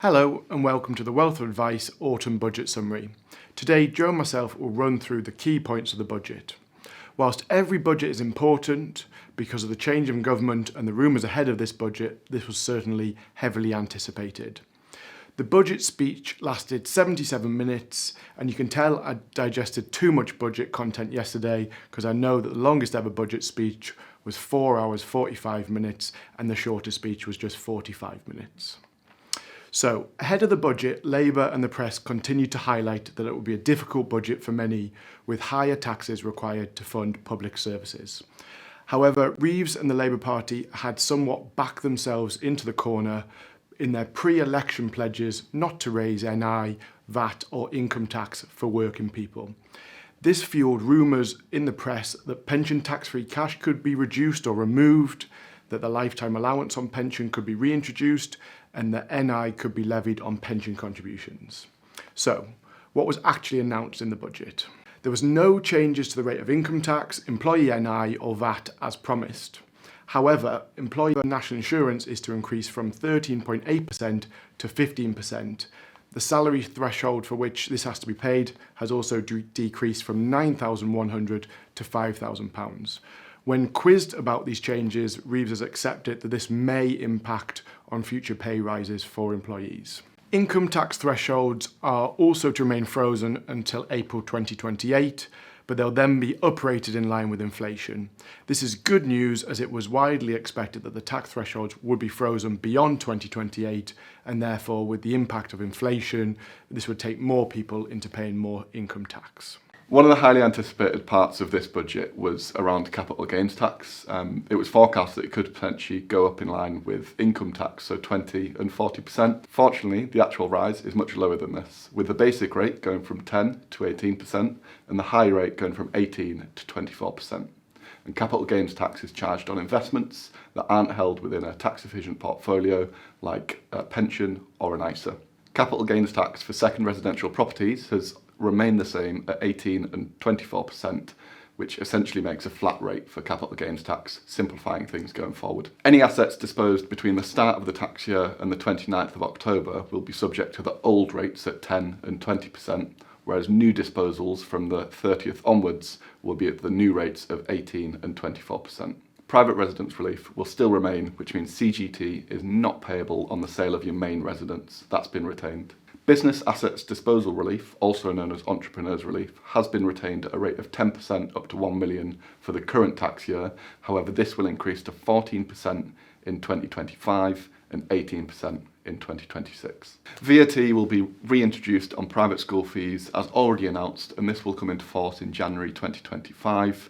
Hello and welcome to the Wealth Advice Autumn Budget Summary. Today, Joe and myself will run through the key points of the budget. Whilst every budget is important, because of the change in government and the rumours ahead of this budget, this was certainly heavily anticipated. The budget speech lasted 77 minutes, and you can tell I digested too much budget content yesterday because I know that the longest ever budget speech was 4 hours 45 minutes and the shortest speech was just 45 minutes. So, ahead of the budget, Labour and the press continued to highlight that it would be a difficult budget for many, with higher taxes required to fund public services. However, Reeves and the Labour Party had somewhat backed themselves into the corner in their pre-election pledges not to raise NI, VAT or income tax for working people. This fueled rumours in the press that pension tax-free cash could be reduced or removed, that the Lifetime Allowance on pension could be reintroduced, and that NI could be levied on pension contributions. So, what was actually announced in the budget? There was no changes to the rate of income tax, employee NI or VAT as promised. However, employee national insurance is to increase from 13.8% to 15%. The salary threshold for which this has to be paid has also decreased from £9,100 to £5,000. When quizzed about these changes, Reeves has accepted that this may impact on future pay rises for employees. Income tax thresholds are also to remain frozen until April 2028, but they'll then be uprated in line with inflation. This is good news, as it was widely expected that the tax thresholds would be frozen beyond 2028, and therefore with the impact of inflation, this would take more people into paying more income tax. One of the highly anticipated parts of this budget was around capital gains tax. It was forecast that it could potentially go up in line with income tax, so 20 and 40%. Fortunately, the actual rise is much lower than this, with the basic rate going from 10 to 18% and the high rate going from 18 to 24%. And capital gains tax is charged on investments that aren't held within a tax-efficient portfolio like a pension or an ISA. Capital gains tax for second residential properties has remain the same at 18 and 24%, which essentially makes a flat rate for capital gains tax, simplifying things going forward. Any assets disposed between the start of the tax year and the 29th of October will be subject to the old rates at 10 and 20%, whereas new disposals from the 30th onwards will be at the new rates of 18 and 24%. Private residence relief will still remain, which means CGT is not payable on the sale of your main residence. That's been retained. Business assets disposal relief, also known as entrepreneurs relief, has been retained at a rate of 10% up to 1 million for the current tax year. However, this will increase to 14% in 2025 and 18% in 2026. VAT will be reintroduced on private school fees as already announced, and this will come into force in January 2025.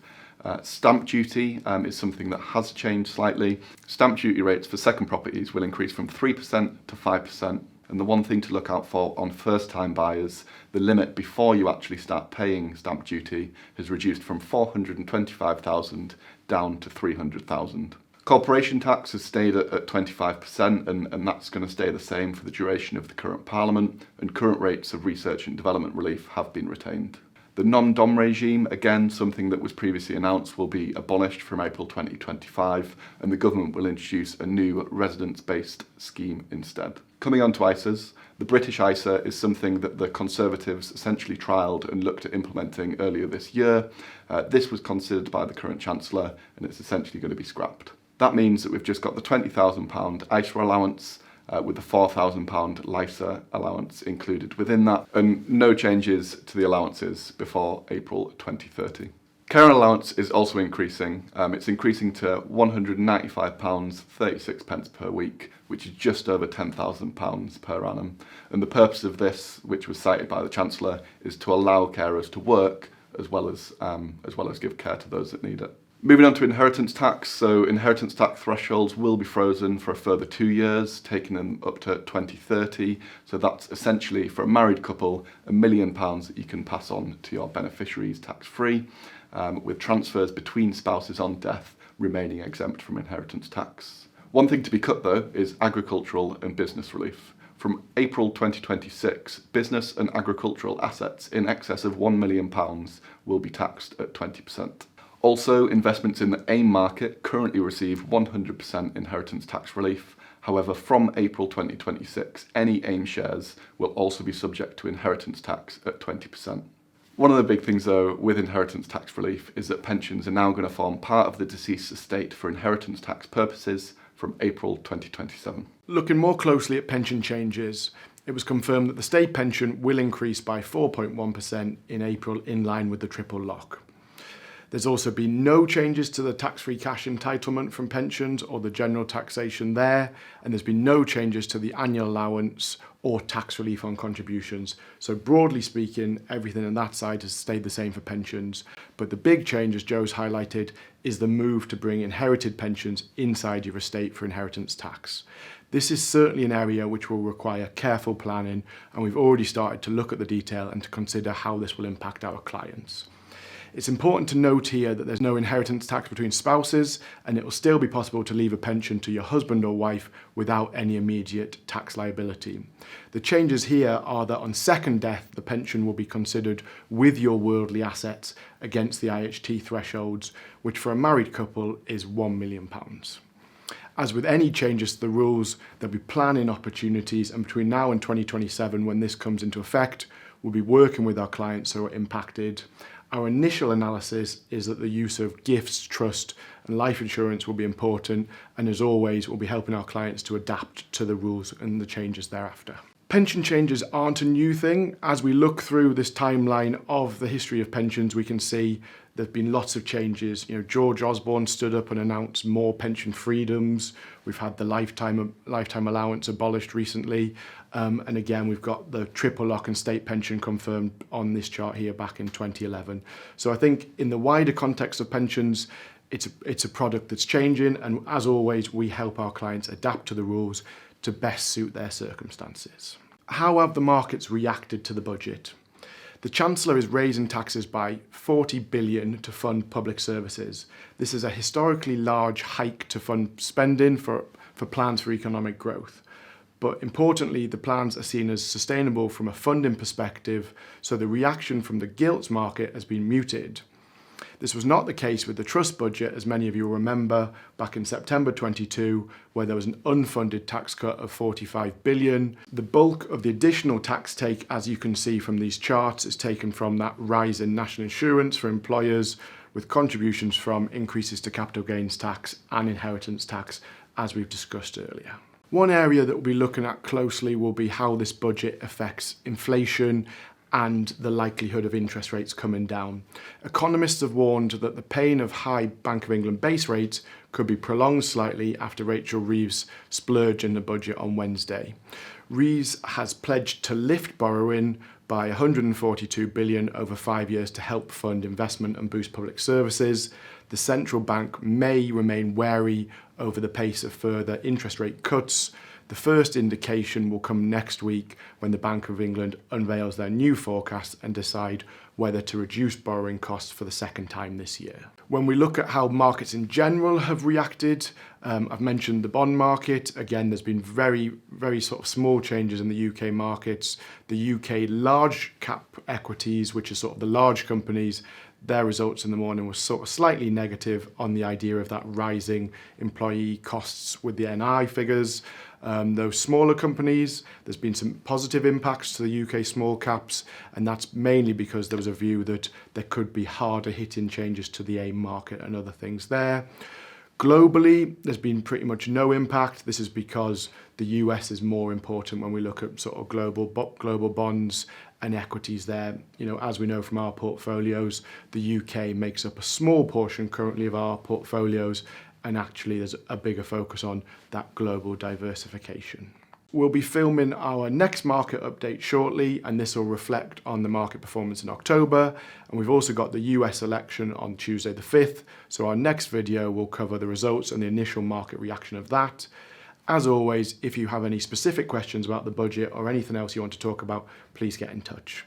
Stamp duty is something that has changed slightly. Stamp duty rates for second properties will increase from 3% to 5%. And the one thing to look out for on first-time buyers, the limit before you actually start paying stamp duty has reduced from 425,000 down to 300,000. Corporation tax has stayed at 25%, and that's going to stay the same for the duration of the current Parliament, and current rates of research and development relief have been retained. The Non-Dom regime, again something that was previously announced, will be abolished from April 2025, and the government will introduce a new residence-based scheme instead. Coming on to ISAs, the British ISA is something that the Conservatives essentially trialled and looked at implementing earlier this year. This was considered by the current chancellor, and it's essentially going to be scrapped. That means that we've just got the £20,000 ISA allowance, with the £4,000 LISA allowance included within that, and no changes to the allowances before April 2030. Care allowance is also increasing. It's increasing to £195.36 per week, which is just over £10,000 per annum. And the purpose of this, which was cited by the Chancellor, is to allow carers to work as well as give care to those that need it. Moving on to inheritance tax. So inheritance tax thresholds will be frozen for a further 2 years, taking them up to 2030. So that's essentially, for a married couple, £1 million that you can pass on to your beneficiaries tax-free, with transfers between spouses on death remaining exempt from inheritance tax. One thing to be cut though is agricultural and business relief. From April 2026, business and agricultural assets in excess of £1 million will be taxed at 20%. Also, investments in the AIM market currently receive 100% inheritance tax relief. However, from April 2026, any AIM shares will also be subject to inheritance tax at 20%. One of the big things though with inheritance tax relief is that pensions are now going to form part of the deceased estate for inheritance tax purposes from April 2027. Looking more closely at pension changes, it was confirmed that the state pension will increase by 4.1% in April in line with the triple lock. There's also been no changes to the tax-free cash entitlement from pensions or the general taxation there, and there's been no changes to the annual allowance or tax relief on contributions. So broadly speaking, everything on that side has stayed the same for pensions. But the big change, as Joe's highlighted, is the move to bring inherited pensions inside your estate for inheritance tax. This is certainly an area which will require careful planning, and we've already started to look at the detail and to consider how this will impact our clients. It's important to note here that there's no inheritance tax between spouses, and it will still be possible to leave a pension to your husband or wife without any immediate tax liability. The changes here are that on second death, the pension will be considered with your worldly assets against the IHT thresholds, which for a married couple is £1 million. As with any changes to the rules, there'll be planning opportunities, and between now and 2027, when this comes into effect, we'll be working with our clients who are impacted. Our initial analysis is that the use of gifts, trust and life insurance will be important, and as always we'll be helping our clients to adapt to the rules and the changes thereafter. Pension changes aren't a new thing. As we look through this timeline of the history of pensions, we can see there've been lots of changes. George Osborne stood up and announced more pension freedoms. We've had the lifetime allowance abolished recently. And again, we've got the triple lock and state pension confirmed on this chart here back in 2011. So I think in the wider context of pensions, it's a product that's changing. And as always, we help our clients adapt to the rules to best suit their circumstances. How have the markets reacted to the budget? The Chancellor is raising taxes by 40 billion to fund public services. This is a historically large hike to fund spending for plans for economic growth. But importantly, the plans are seen as sustainable from a funding perspective, so the reaction from the gilts market has been muted. This was not the case with the trust budget, as many of you will remember, back in September 22, where there was an unfunded tax cut of 45 billion. The bulk of the additional tax take, as you can see from these charts, is taken from that rise in national insurance for employers, with contributions from increases to capital gains tax and inheritance tax, as we've discussed earlier. One area that we'll be looking at closely will be how this budget affects inflation and the likelihood of interest rates coming down. Economists have warned that the pain of high Bank of England base rates could be prolonged slightly after Rachel Reeves splurged in the budget on Wednesday. Reeves has pledged to lift borrowing by 142 billion over 5 years to help fund investment and boost public services. The central bank may remain wary over the pace of further interest rate cuts. The first indication will come next week when the Bank of England unveils their new forecast and decide whether to reduce borrowing costs for the second time this year. When we look at how markets in general have reacted, I've mentioned the bond market. Again, there's been very, very sort of small changes in the UK markets. The UK large cap equities, which are sort of the large companies, their results in the morning were sort of slightly negative on the idea of that rising employee costs with the NI figures. Those smaller companies, there's been some positive impacts to the UK small caps, and that's mainly because there was a view that there could be harder hitting changes to the AIM market and other things there. Globally, there's been pretty much no impact. This is because the US is more important when we look at sort of global bonds and equities there. As we know from our portfolios, the UK makes up a small portion currently of our portfolios, and actually there's a bigger focus on that global diversification. We'll be filming our next market update shortly, and this will reflect on the market performance in October. And we've also got the US election on Tuesday the 5th, so our next video will cover the results and the initial market reaction of that. As always, if you have any specific questions about the budget or anything else you want to talk about, please get in touch.